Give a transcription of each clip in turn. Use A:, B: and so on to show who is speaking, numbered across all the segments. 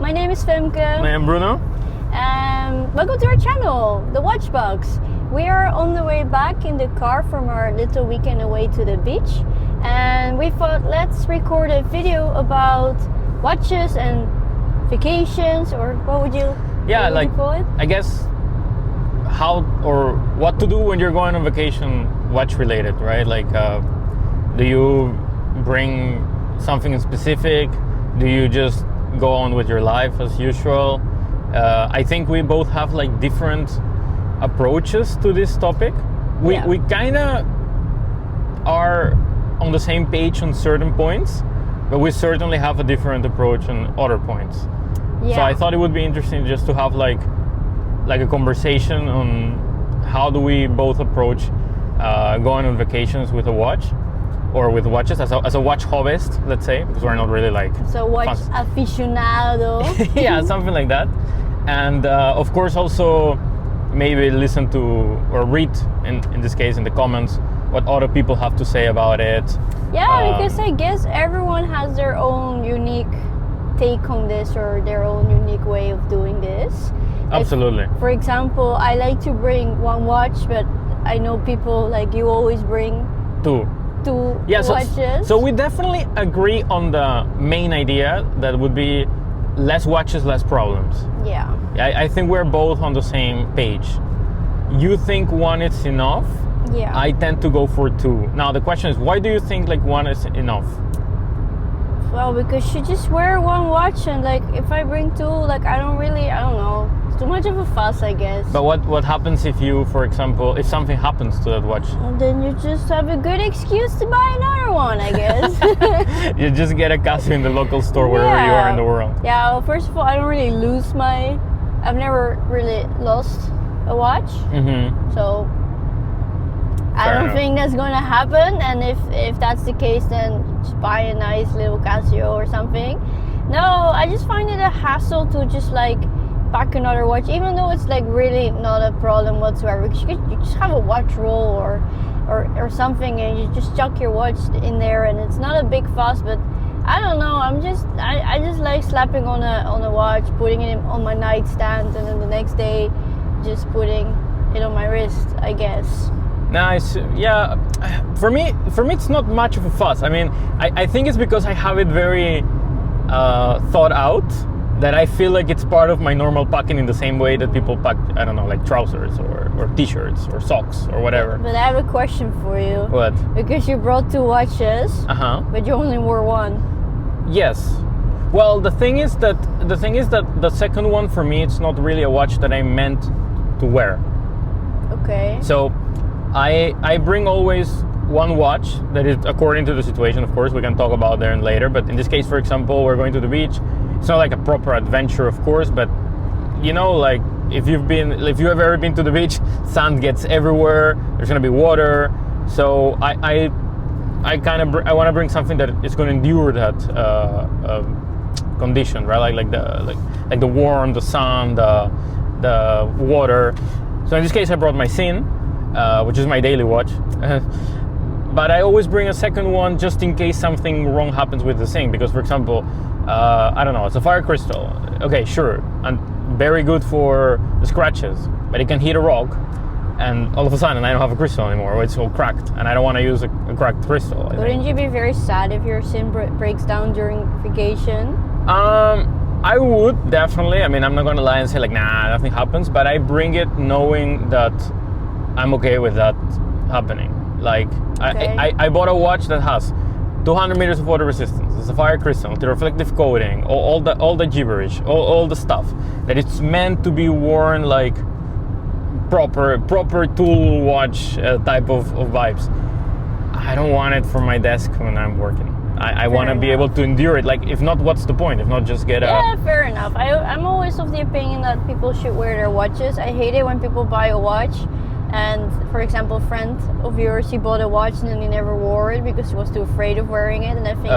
A: My name is Femke.
B: I am Bruno.
A: Welcome to our channel, The Watchbox. We are on the way back in the car from our little weekend away to the beach, and we thought let's record a video about watches and vacations, or what would you call it?
B: I guess how or what to do when you're going on vacation, watch related, right? Like, do you bring something specific? Do you just go on with your life as usual? I think we both have like different approaches to this topic. We kind of are on the same page on certain points, but we certainly have a different approach on other points. Yeah. So I thought it would be interesting just to have like a conversation on how do we both approach going on vacations with a watch, or with watches as a watch hobbyist, let's say, because we're not really like
A: watch aficionado.
B: Yeah, something like that. And of course also maybe listen to or read in this case in the comments what other people have to say about it.
A: Yeah, because I guess everyone has their own unique take on this, or their own unique way of doing this.
B: Absolutely.
A: Like, for example, I like to bring one watch, but I know people like you always bring two watches.
B: So we definitely agree on the main idea that would be less watches, less problems.
A: Yeah.
B: I think we're both on the same page. You think one is enough?
A: Yeah.
B: I tend to go for two. Now the question is, why do you think like one is enough?
A: Well, because you just wear one watch, and like if I bring two, like I don't know. It's too much of a fuss, I guess.
B: But what happens if you, for example, if something happens to that watch?
A: And then you just have a good excuse to buy another one, I guess.
B: You just get a Casio in the local store wherever you are in the world.
A: Yeah, well, first of all, I don't really lose I've never really lost a watch.
B: Mm-hmm.
A: So I don't think that's going to happen. And if that's the case, then just buy a nice little Casio or something. No, I just find it a hassle to just like pack another watch, even though it's like really not a problem whatsoever, because you just have a watch roll or something, and you just chuck your watch in there, and it's not a big fuss. But I don't know, I just like slapping on a watch, putting it on my nightstand, and then the next day just putting it on my wrist, I guess.
B: Nice. Yeah, for me it's not much of a fuss. I mean, I think it's because I have it very thought out, that I feel like it's part of my normal packing in the same way that people pack, I don't know, like trousers or t-shirts or socks or whatever.
A: But I have a question for you.
B: What?
A: Because you brought two watches, but you only wore one.
B: Yes. Well, the thing is that the second one for me, it's not really a watch that I meant to wear.
A: Okay.
B: So I bring always one watch that is according to the situation. Of course, we can talk about that later. But in this case, for example, we're going to the beach. It's not like a proper adventure, of course, but you know, like if you have ever been to the beach, sand gets everywhere. There's gonna be water. So I want to bring something that is going to endure that condition, right? Like the warm, the sun, the water. So in this case, I brought my Sin, which is my daily watch. But I always bring a second one just in case something wrong happens with the thing. Because, for example, I don't know, it's a fire crystal. Okay, sure, and very good for the scratches, but it can hit a rock, and all of a sudden I don't have a crystal anymore, or it's all cracked, and I don't want to use a cracked crystal.
A: Wouldn't you be very sad if your Sin breaks down during vacation?
B: I would, definitely. I mean, I'm not going to lie and say like, nah, nothing happens, but I bring it knowing that I'm okay with that happening. Like, okay. I bought a watch that has 200 meters of water resistance, it's a fire crystal, the reflective coating, all the gibberish, all the stuff that it's meant to be worn like proper tool watch type of vibes. I don't want it for my desk when I'm working. I want to be able to endure it. Like, if not, what's the point? If not, just get
A: fair enough. I'm always of the opinion that people should wear their watches. I hate it when people buy a watch, and for example, a friend of yours, he bought a watch and then he never wore it because he was too afraid of wearing it, and I think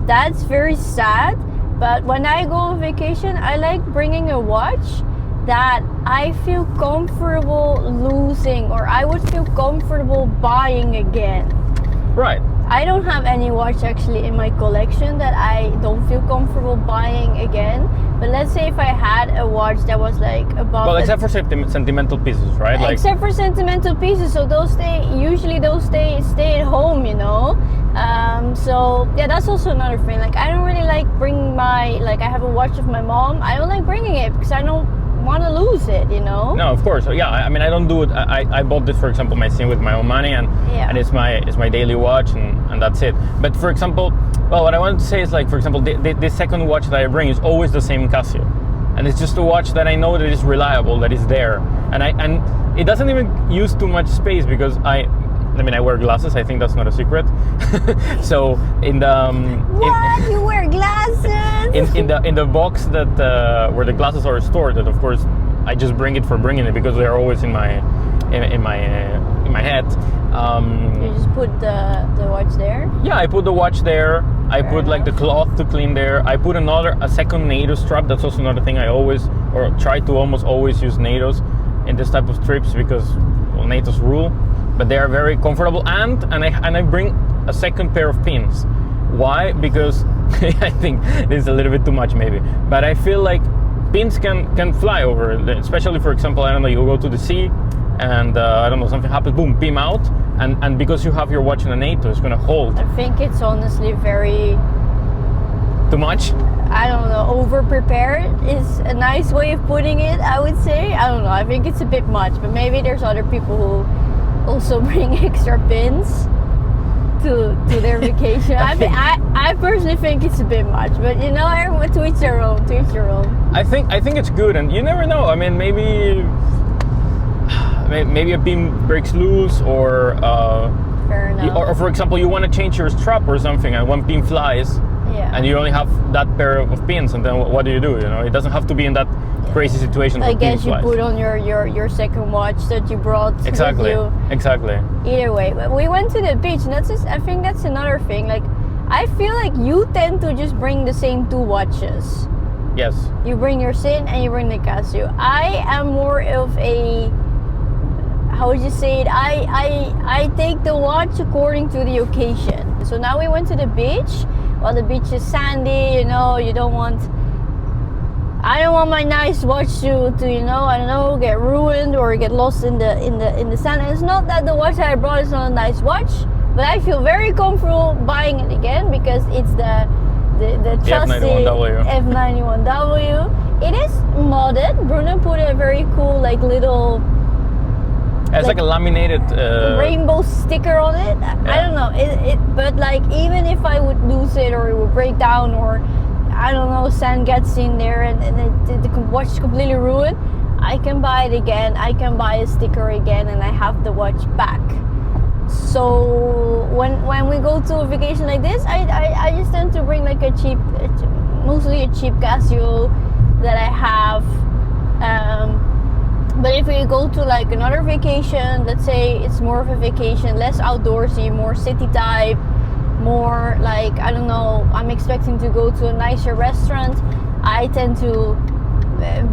A: that's very sad. But when I go on vacation, I like bringing a watch that I feel comfortable losing, or I would feel comfortable buying again.
B: Right.
A: I don't have any watch actually in my collection that I don't feel comfortable buying again. But let's say if I had a watch that was like above.
B: Well, except for sentimental pieces, right? Like,
A: except for sentimental pieces, so those stay at home, you know. So yeah, that's also another thing. Like I don't really like bringing I have a watch of my mom. I don't like bringing it because I don't want to lose it, you know.
B: No, of course. So, yeah, I mean, I don't do it. I bought this, for example, with my own money, and it's my daily watch, and that's it. But for example, well, what I wanted to say is, like, for example, the second watch that I bring is always the same Casio, and it's just a watch that I know that is reliable, that is there, and it doesn't even use too much space because I wear glasses. I think that's not a secret. So in the
A: you wear glasses?
B: in the box that where the glasses are stored, that of course I just bring it for bringing it because they are always in my head.
A: You just put the watch there?
B: Yeah, I put the watch there. I put like the cloth to clean there. I put a second NATO strap. That's also another thing I always, or try to almost always use NATOs in this type of trips because, well, NATOs rule. But they are very comfortable, and I bring a second pair of pins. Why? Because I think this is a little bit too much maybe, but I feel like pins can fly over, especially for example, I don't know, you go to the sea and I don't know, something happens, boom, pin out, and because you have your watch in a NATO, it's gonna hold.
A: I think it's honestly very...
B: Too much?
A: I don't know, over prepared is a nice way of putting it, I would say. I don't know, I think it's a bit much, but maybe there's other people who also bring extra pins to their vacation. I personally think it's a bit much, but you know, everyone to each their own.
B: I think it's good, and you never know. I mean, maybe a pin breaks loose, or
A: fair enough.
B: Or for example, you want to change your strap or something, and one pin flies.
A: Yeah.
B: And you only have that pair of pins, and then what do? You know, it doesn't have to be in that crazy situation.
A: I guess you put on your second watch that you brought.
B: Exactly.
A: With you.
B: Exactly.
A: Either way, we went to the beach, and I think that's another thing. Like, I feel like you tend to just bring the same two watches.
B: Yes.
A: You bring your Sin and you bring the Casio. I am more of a, how would you say it? I take the watch according to the occasion. So now we went to the beach. Well, the beach is sandy, you know, I don't want my nice watch to you know, I don't know, get ruined or get lost in the sand. And it's not that the watch I brought is not a nice watch, but I feel very comfortable buying it again because it's the trusty F91W. It is modded. Bruno put a very cool like little...
B: It's like a laminated
A: rainbow sticker on it. Yeah. I don't know. But like, even if I would lose it or it would break down or I don't know, sand gets in there and the watch is completely ruined, I can buy it again. I can buy a sticker again, and I have the watch back. So when we go to a vacation like this, I just tend to bring like mostly a cheap Casio that I have. But if we go to like another vacation, let's say it's more of a vacation, less outdoorsy, more city type, more like, I don't know, I'm expecting to go to a nicer restaurant, I tend to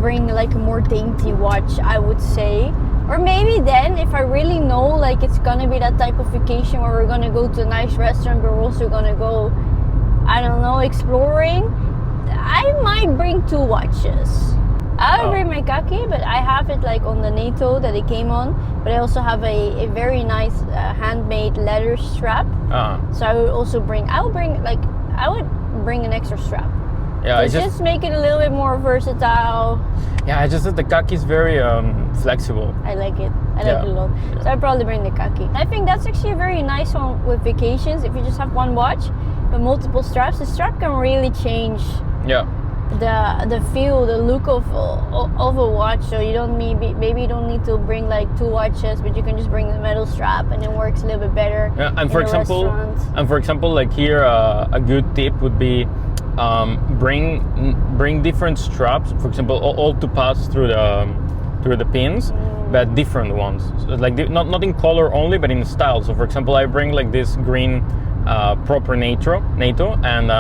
A: bring like a more dainty watch, I would say. Or maybe then, if I really know like it's gonna be that type of vacation where we're gonna go to a nice restaurant, but we're also gonna go, I don't know, exploring, I might bring two watches. I would bring my Kaki, but I have it like on the NATO that it came on. But I also have a very nice handmade leather strap. So I would bring an extra strap.
B: Yeah,
A: just make it a little bit more versatile.
B: Yeah, I just said the Kaki is very flexible.
A: I like it. I like it a lot. Yeah. So I'd probably bring the Kaki. I think that's actually a very nice one with vacations. If you just have one watch, but multiple straps, the strap can really change.
B: Yeah.
A: The feel, the look of a watch. So you don't maybe you don't need to bring like two watches, but you can just bring the metal strap, and it works a little bit better.
B: Yeah, and for example, like here, a good tip would be bring different straps. For example, all to pass through the pins, but different ones. So like not in color only, but in style. So for example, I bring like this green proper NATO, and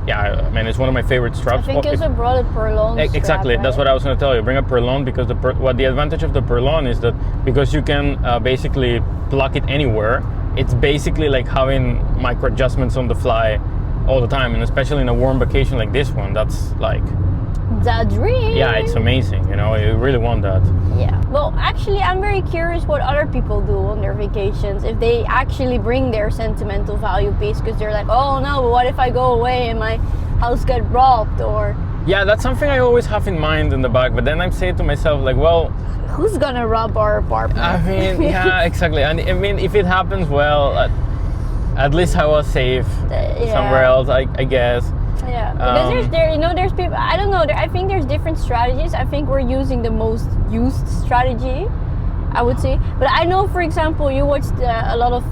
B: yeah, I mean, it's one of my favorite straps.
A: I think you also brought a Perlon strap,
B: exactly, right? That's what I was going to tell you. Bring a Perlon, because the advantage of the Perlon is that because you can basically plug it anywhere, it's basically like having micro adjustments on the fly all the time, and especially in a warm vacation like this one, that's like
A: the dream.
B: Yeah, it's amazing, you know, you really want that.
A: Yeah. Well, actually, I'm very curious what other people do on their vacations, if they actually bring their sentimental value piece, because they're like, oh no, but what if I go away and my house get robbed, or...
B: Yeah, that's something I always have in mind in the back, but then I say to myself, like, well...
A: Who's gonna rob our apartment?
B: I mean, yeah, exactly. And I mean, if it happens, well, at least I was safe somewhere else, I guess.
A: Yeah, because there's people, I don't know, I think there's different strategies. I think we're using the most used strategy, I would say. But I know, for example, you watched a lot of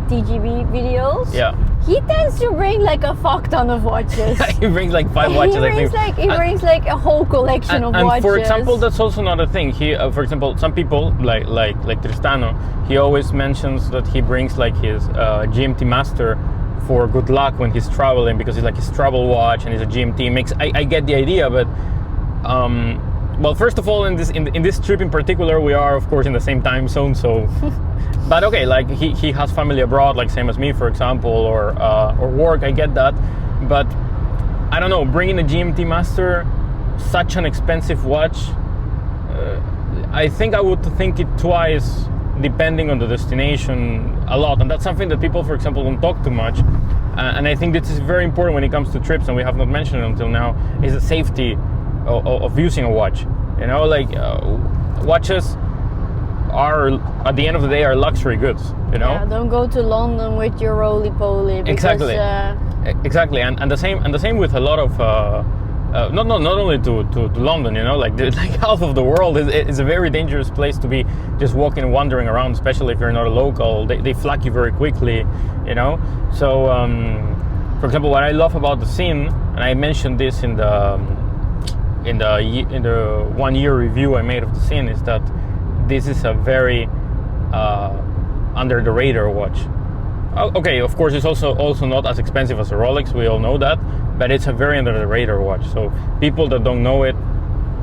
A: TGB videos.
B: Yeah.
A: He tends to bring like a fuck ton of watches.
B: He brings like 5 watches, I think.
A: He brings like a whole collection of watches.
B: And for example, that's also not a thing. He, for example, some people like Tristano, he always mentions that he brings like his GMT Master for good luck when he's traveling, because it's like his travel watch and it's a GMT. I get the idea, but well, first of all, in this trip in particular, we are of course in the same time zone, so. But okay, like he has family abroad, like same as me, for example, or work. I get that, but I don't know. Bringing a GMT Master, such an expensive watch, I think I would think it twice, depending on the destination, a lot. And that's something that people, for example, don't talk too much. And I think this is very important when it comes to trips, and we have not mentioned it until now, is the safety of using a watch. You know, like watches are, at the end of the day, are luxury goods, you know?
A: Yeah, don't go to London with your roly-poly.
B: Exactly. Exactly, and the same with a lot of not only to London, you know, like half of the world is a very dangerous place to be just walking and wandering around, especially if you're not a local. They flag you very quickly, you know. So for example, what I love about the scene, and I mentioned this in the 1 year review I made of the scene, is that this is a very under the radar watch. Okay, of course, it's also not as expensive as a Rolex. We all know that, but it's a very under the radar watch. So people that don't know it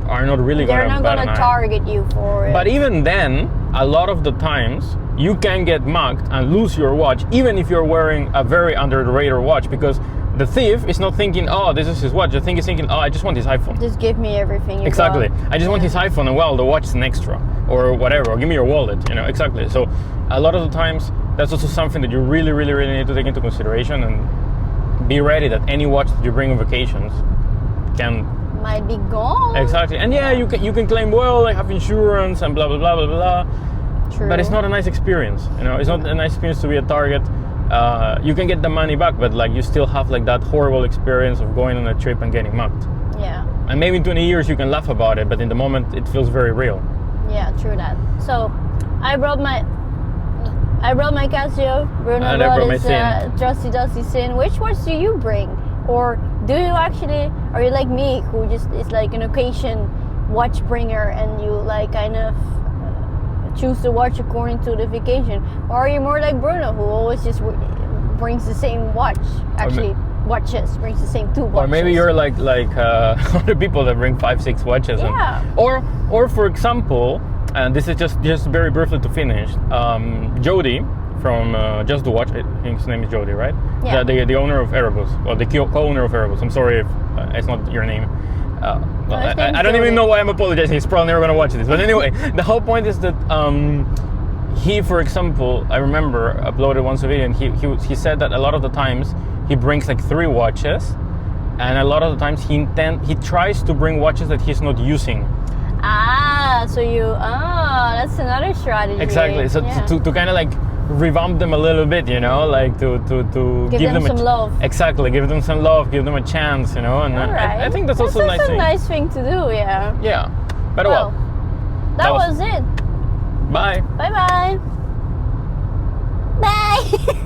B: are not really
A: they're not gonna target you for it.
B: But even then, a lot of the times you can get mugged and lose your watch, even if you're wearing a very under the radar watch, because the thief is not thinking, oh, this is his watch. The thing is thinking, oh, I just want his iPhone.
A: Just give me everything you
B: Exactly.
A: got.
B: I just want his iPhone, and well, the watch is an extra, or whatever, or give me your wallet, you know, exactly. So a lot of the times, that's also something that you really, really, really need to take into consideration, and be ready that any watch that you bring on vacations
A: might be gone.
B: Exactly. And yeah, you can claim, well, I have insurance and blah, blah, blah, blah, blah.
A: True.
B: But it's not a nice experience, you know, it's not a nice experience to be a target. You can get the money back, but like you still have like that horrible experience of going on a trip and getting mugged.
A: Yeah.
B: And maybe in 20 years you can laugh about it, but in the moment it feels very real.
A: Yeah, true that. So I brought my Casio. Bruno brought his trusty dusty Sin. Which watch do you bring? Or do you actually, are you like me, who just is like an occasion watch bringer, and you like kind of choose to watch according to the vacation? Or are you more like Bruno, who always just brings the same watch? Actually, brings the same 2 watches.
B: Or maybe you're like other people that bring 5-6 watches.
A: Yeah.
B: Or for example, and this is just very briefly to finish, Jody from Just Do Watch, I think his name is Jody, right?
A: Yeah.
B: The owner of Erebus, or the co-owner of Erebus. I'm sorry if it's not your name. I don't even know why I'm apologizing. He's probably never going to watch this. But anyway, the whole point is that he, for example, I remember uploaded once a video, and he said that a lot of the times he brings like 3 watches, and a lot of the times he tries to bring watches that he's not using.
A: That's another strategy.
B: Exactly. So
A: yeah.
B: to kind of like revamp them a little bit, you know, like to give them
A: some love.
B: Exactly, give them some love, give them a chance, you know, and
A: right.
B: I think that's also
A: a
B: nice
A: nice thing to do. Yeah.
B: Yeah, but well,
A: that was it.
B: Bye.
A: Bye. Bye.